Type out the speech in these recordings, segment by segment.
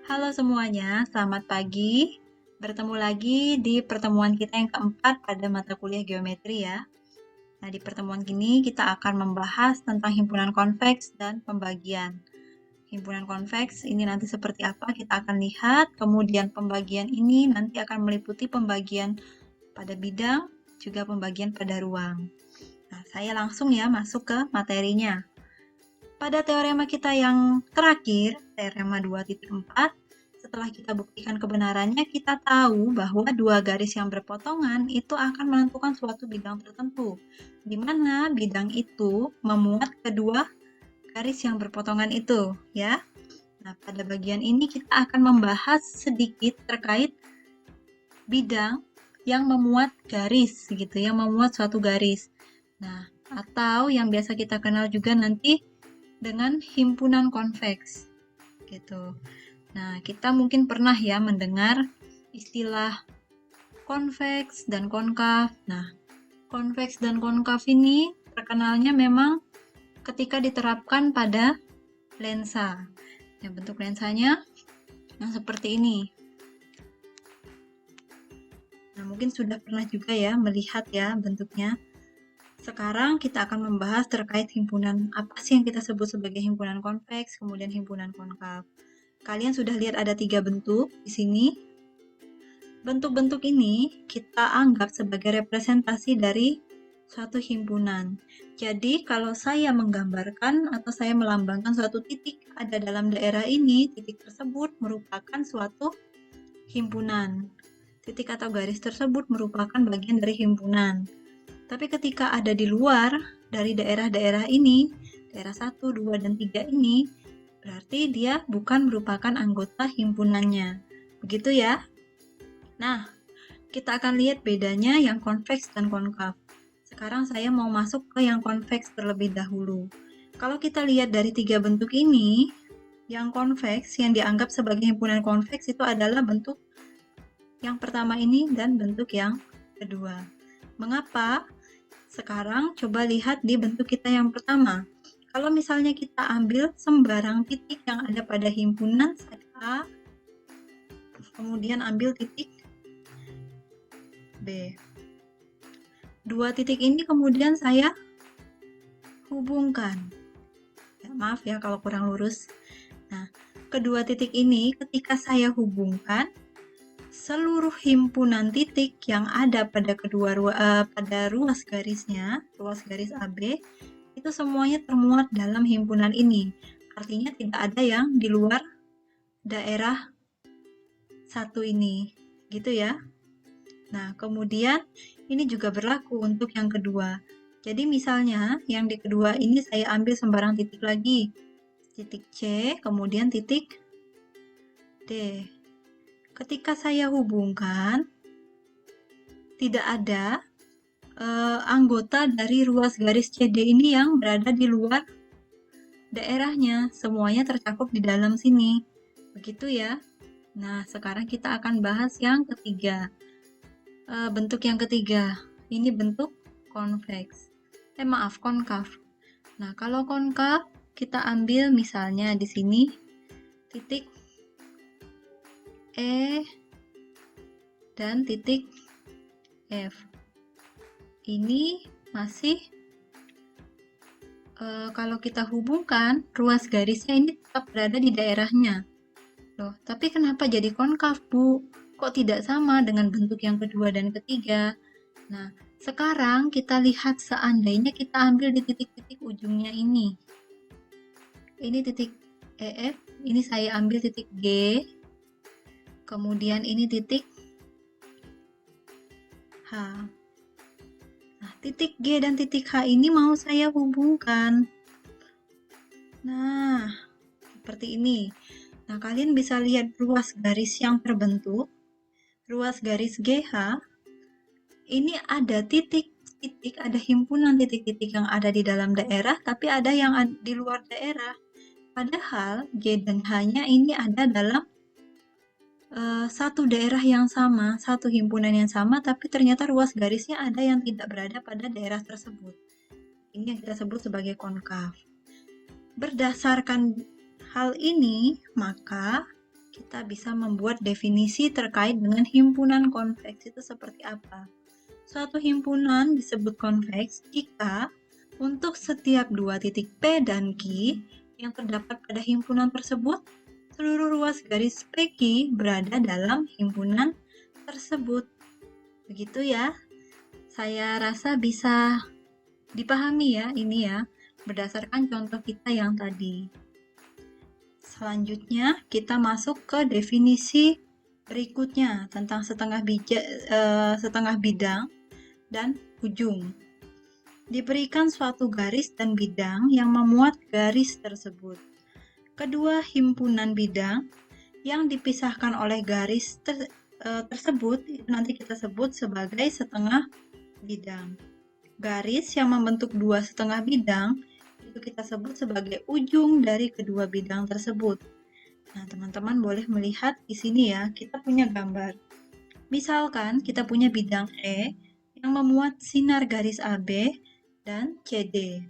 Halo semuanya, selamat pagi. Bertemu lagi di pertemuan kita yang keempat pada mata kuliah geometri ya. Nah, di pertemuan ini kita akan membahas tentang himpunan konveks dan pembagian. Himpunan konveks ini nanti seperti apa kita akan lihat, kemudian pembagian ini nanti akan meliputi pembagian pada bidang, juga pembagian pada ruang. Nah, saya langsung ya masuk ke materinya. Pada teorema kita yang terakhir, teorema 2.4, setelah kita buktikan kebenarannya, kita tahu bahwa dua garis yang berpotongan itu akan menentukan suatu bidang tertentu, di mana bidang itu memuat kedua garis yang berpotongan itu, ya. Nah, pada bagian ini kita akan membahas sedikit terkait bidang yang memuat garis, gitu, yang memuat suatu garis. Nah, atau yang biasa kita kenal juga nanti dengan himpunan konveks, gitu. Nah, kita mungkin pernah ya mendengar istilah konveks dan konkav. Nah, konveks dan konkav ini terkenalnya memang ketika diterapkan pada lensa. Ya, bentuk lensanya yang seperti ini. Nah, mungkin sudah pernah juga ya melihat ya bentuknya. Sekarang kita akan membahas terkait himpunan apa sih yang kita sebut sebagai himpunan konveks, kemudian himpunan konkav. Kalian sudah lihat ada 3 bentuk di sini. Bentuk-bentuk ini kita anggap sebagai representasi dari suatu himpunan. Jadi, kalau saya menggambarkan atau saya melambangkan suatu titik ada dalam daerah ini, titik tersebut merupakan suatu himpunan. Titik atau garis tersebut merupakan bagian dari himpunan. Tapi ketika ada di luar dari daerah-daerah ini, daerah 1, 2, dan 3 ini, berarti dia bukan merupakan anggota himpunannya. Begitu ya? Nah, kita akan lihat bedanya yang konveks dan konkav. Sekarang saya mau masuk ke yang konveks terlebih dahulu. Kalau kita lihat dari 3 bentuk ini, yang konveks yang dianggap sebagai himpunan konveks itu adalah bentuk yang pertama ini dan bentuk yang kedua. Mengapa? Sekarang coba lihat di bentuk kita yang pertama. Kalau misalnya kita ambil sembarang titik yang ada pada himpunan A, kemudian ambil titik B. Dua titik ini kemudian saya hubungkan. Ya, maaf ya kalau kurang lurus. Nah, kedua titik ini ketika saya hubungkan, seluruh himpunan titik yang ada pada pada ruas garisnya, ruas garis AB, itu semuanya termuat dalam himpunan ini. Artinya tidak ada yang di luar daerah satu ini, gitu ya. Nah, kemudian ini juga berlaku untuk yang kedua. Jadi misalnya yang di kedua ini saya ambil sembarang titik lagi. Titik C, kemudian titik D. Ketika saya hubungkan, tidak ada anggota dari ruas garis CD ini yang berada di luar daerahnya. Semuanya tercakup di dalam sini. Begitu ya. Nah, sekarang kita akan bahas yang ketiga. Bentuk yang ketiga, ini bentuk konveks. Maaf, konkav. Nah, kalau konkav, kita ambil misalnya di sini titik E dan titik F. Ini masih kalau kita hubungkan, ruas garisnya ini tetap berada di daerahnya. Loh, tapi kenapa jadi konkav, Bu? Kok tidak sama dengan bentuk yang kedua dan ketiga? Nah, sekarang kita lihat seandainya kita ambil di titik-titik ujungnya ini. Ini titik EF, ini saya ambil titik G, kemudian ini titik H. Nah, titik G dan titik H ini mau saya hubungkan. Nah, seperti ini. Nah, kalian bisa lihat ruas garis yang terbentuk. Ruas garis GH, ini ada titik-titik, ada himpunan titik-titik yang ada di dalam daerah, tapi ada yang di luar daerah. Padahal G dan H-nya ini ada dalam satu daerah yang sama, satu himpunan yang sama, tapi ternyata ruas garisnya ada yang tidak berada pada daerah tersebut. Ini yang kita sebut sebagai konkav. Berdasarkan hal ini, maka kita bisa membuat definisi terkait dengan himpunan konveks itu seperti apa. Suatu himpunan disebut konveks jika untuk setiap dua titik P dan Q yang terdapat pada himpunan tersebut, seluruh ruas garis PQ berada dalam himpunan tersebut. Begitu ya. Saya rasa bisa dipahami ya ini ya, berdasarkan contoh kita yang tadi. Selanjutnya kita masuk ke definisi berikutnya tentang setengah bidang dan ujung. Diberikan suatu garis dan bidang yang memuat garis tersebut. Kedua himpunan bidang yang dipisahkan oleh garis tersebut itu nanti kita sebut sebagai setengah bidang. Garis yang membentuk dua setengah bidang itu kita sebut sebagai ujung dari kedua bidang tersebut. Nah, teman-teman boleh melihat di sini ya, kita punya gambar. Misalkan kita punya bidang E yang memuat sinar garis AB dan CD.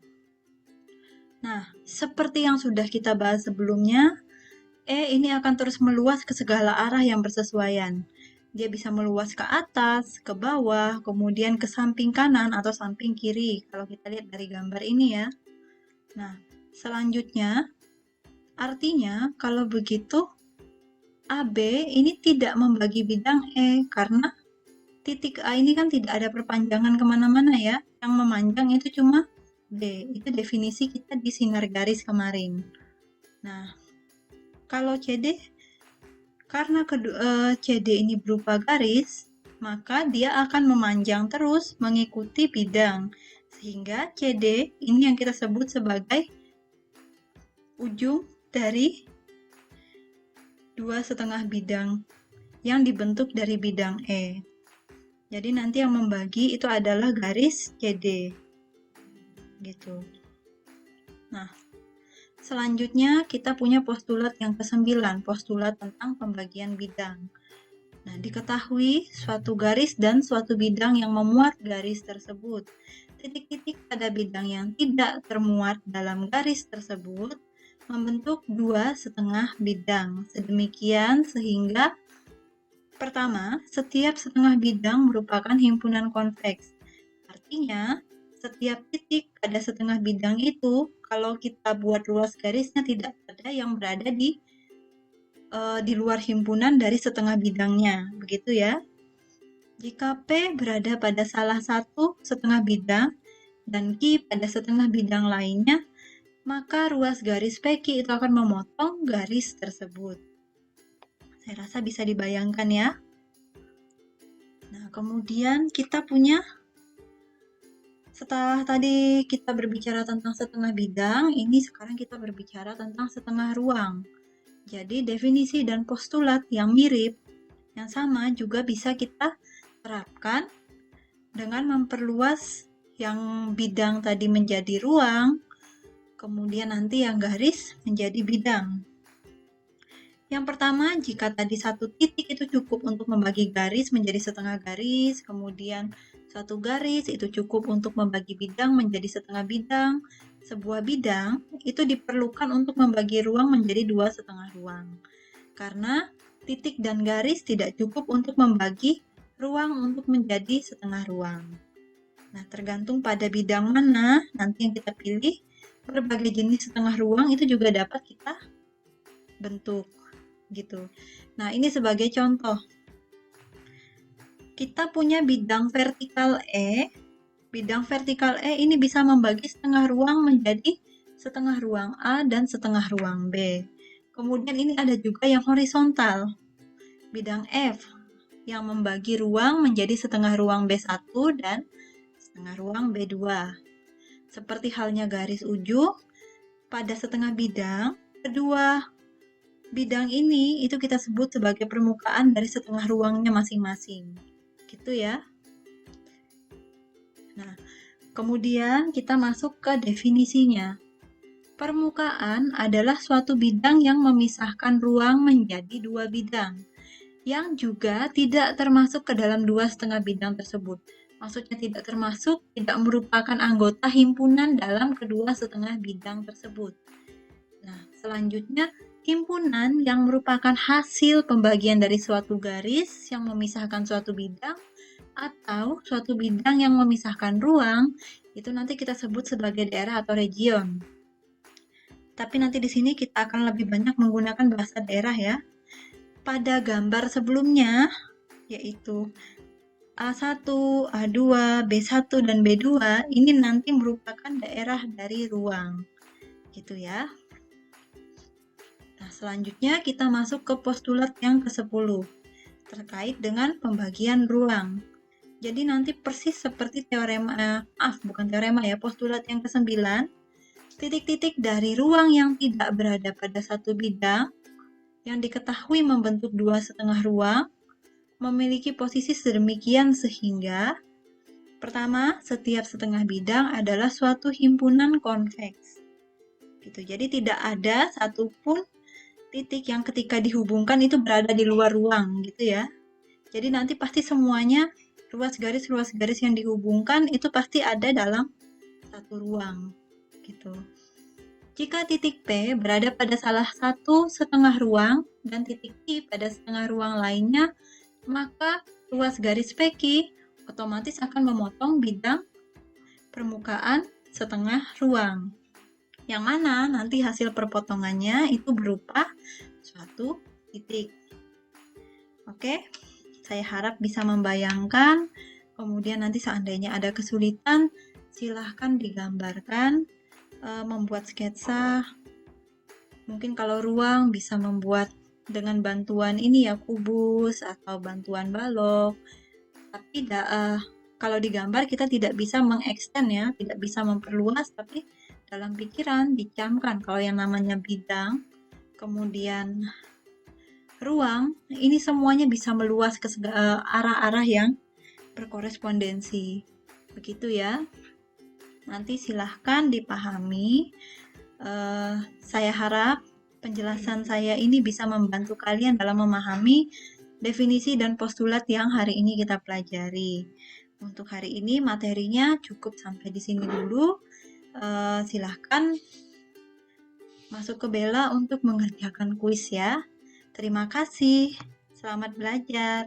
Nah, seperti yang sudah kita bahas sebelumnya, E ini akan terus meluas ke segala arah yang bersesuaian. Dia bisa meluas ke atas, ke bawah, kemudian ke samping kanan atau samping kiri, kalau kita lihat dari gambar ini ya. Nah, selanjutnya, artinya kalau begitu, AB ini tidak membagi bidang E, karena titik A ini kan tidak ada perpanjangan kemana-mana ya, yang memanjang itu cuma B, itu definisi kita di sinar garis kemarin. Nah, kalau CD, karena CD ini berupa garis, maka dia akan memanjang terus mengikuti bidang, sehingga CD ini yang kita sebut sebagai ujung dari dua setengah bidang yang dibentuk dari bidang E. Jadi nanti yang membagi itu adalah garis CD. Gitu. Nah, selanjutnya kita punya postulat yang ke-9, postulat tentang pembagian bidang. Nah, diketahui suatu garis dan suatu bidang yang memuat garis tersebut. Titik-titik pada bidang yang tidak termuat dalam garis tersebut membentuk dua setengah bidang. Sedemikian sehingga pertama, setiap setengah bidang merupakan himpunan konveks. Artinya, setiap titik pada setengah bidang itu, kalau kita buat luas garisnya tidak ada yang berada di luar himpunan dari setengah bidangnya, begitu ya. Jika P berada pada salah satu setengah bidang dan Q pada setengah bidang lainnya, maka ruas garis PQ itu akan memotong garis tersebut. Saya rasa bisa dibayangkan ya. Nah, kemudian kita punya, setelah tadi kita berbicara tentang setengah bidang, ini sekarang kita berbicara tentang setengah ruang. Jadi definisi dan postulat yang mirip, yang sama juga bisa kita terapkan dengan memperluas yang bidang tadi menjadi ruang, kemudian nanti yang garis menjadi bidang. Yang pertama, jika tadi satu titik itu cukup untuk membagi garis menjadi setengah garis, kemudian satu garis itu cukup untuk membagi bidang menjadi setengah bidang, sebuah bidang itu diperlukan untuk membagi ruang menjadi dua setengah ruang. Karena titik dan garis tidak cukup untuk membagi ruang untuk menjadi setengah ruang. Nah, tergantung pada bidang mana nanti yang kita pilih, berbagai jenis setengah ruang itu juga dapat kita bentuk. Gitu. Nah, ini sebagai contoh. Kita punya bidang vertikal E. Bidang vertikal E ini bisa membagi setengah ruang menjadi setengah ruang A dan setengah ruang B. Kemudian ini ada juga yang horizontal. Bidang F yang membagi ruang menjadi setengah ruang B1 dan setengah ruang B2. Seperti halnya garis ujung, pada setengah bidang, kedua bidang ini itu kita sebut sebagai permukaan dari setengah ruangnya masing-masing. Gitu ya. Nah, kemudian kita masuk ke definisinya. Permukaan adalah suatu bidang yang memisahkan ruang menjadi dua bidang, yang juga tidak termasuk ke dalam dua setengah bidang tersebut. Maksudnya tidak termasuk, tidak merupakan anggota himpunan dalam kedua setengah bidang tersebut. Nah, selanjutnya himpunan yang merupakan hasil pembagian dari suatu garis yang memisahkan suatu bidang atau suatu bidang yang memisahkan ruang, itu nanti kita sebut sebagai daerah atau region. Tapi nanti di sini kita akan lebih banyak menggunakan bahasa daerah ya. Pada gambar sebelumnya, yaitu A1, A2, B1, dan B2, ini nanti merupakan daerah dari ruang. Gitu ya. Nah, selanjutnya kita masuk ke postulat yang ke-10, terkait dengan pembagian ruang. Jadi nanti persis seperti postulat yang ke-9, titik-titik dari ruang yang tidak berada pada satu bidang, yang diketahui membentuk 2,5 ruang, memiliki posisi sedemikian sehingga, pertama, setiap setengah bidang adalah suatu himpunan konveks. Gitu. Jadi tidak ada satupun titik yang ketika dihubungkan itu berada di luar ruang, gitu ya. Jadi nanti pasti semuanya ruas garis yang dihubungkan itu pasti ada dalam satu ruang, gitu. Jika titik P berada pada salah satu setengah ruang dan titik Q pada setengah ruang lainnya, maka ruas garis PQ otomatis akan memotong bidang permukaan setengah ruang. Yang mana nanti hasil perpotongannya itu berupa suatu titik. Oke? Saya harap bisa membayangkan, kemudian nanti seandainya ada kesulitan, silahkan digambarkan, membuat sketsa. Mungkin kalau ruang bisa membuat dengan bantuan ini ya, kubus atau bantuan balok. Tapi kalau digambar kita tidak bisa mengextend ya, tidak bisa memperluas, tapi dalam pikiran dicamkan kalau yang namanya bidang, kemudian ruang, ini semuanya bisa meluas ke arah-arah yang berkorespondensi. Begitu ya. Nanti silahkan dipahami. Saya harap penjelasan saya ini bisa membantu kalian dalam memahami definisi dan postulat yang hari ini kita pelajari. Untuk hari ini materinya cukup sampai di sini dulu. Silahkan masuk ke Bella untuk mengerjakan kuis ya. Terima kasih. Selamat belajar.